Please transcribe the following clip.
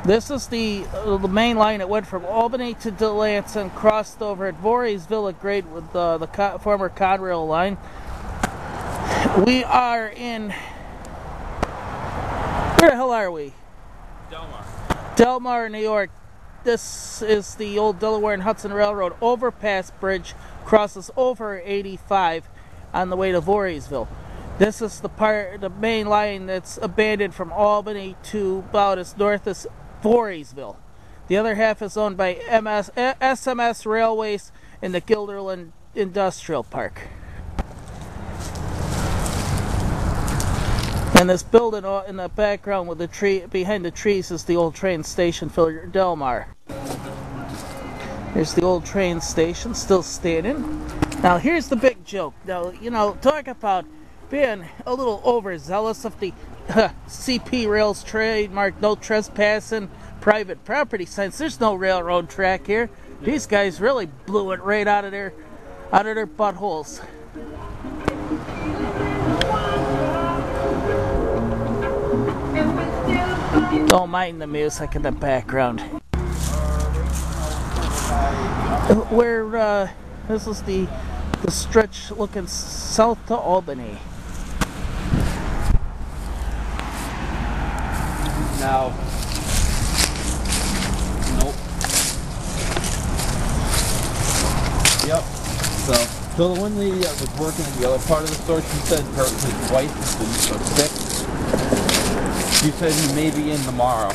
This is the main line that went from Albany to Delancey and crossed over at Voorheesville at grade with the former Conrail line. We are in... Where the hell are we? Delmar. Delmar, New York. This is the old Delaware and Hudson Railroad overpass bridge. Crosses over 85 on the way to Voorheesville. This is the main line that's abandoned from Albany to about as north as Voorheesville. The other half is owned by SMS Railways in the Guilderland Industrial Park. And this building in the background with the tree behind the trees is the old train station for Delmar. Here's the old train station still standing. Now here's the big joke. Now, you know, talk about being a little overzealous of the CP Rail's trademark no trespassing private property signs. There's no railroad track here. These guys really blew it right out of their buttholes. Don't mind the music in the background. This is the stretch looking south to Albany. Now, nope. Yep. So the one lady that was working in the other part of the store, she said his wife has been so sick. She said he may be in tomorrow.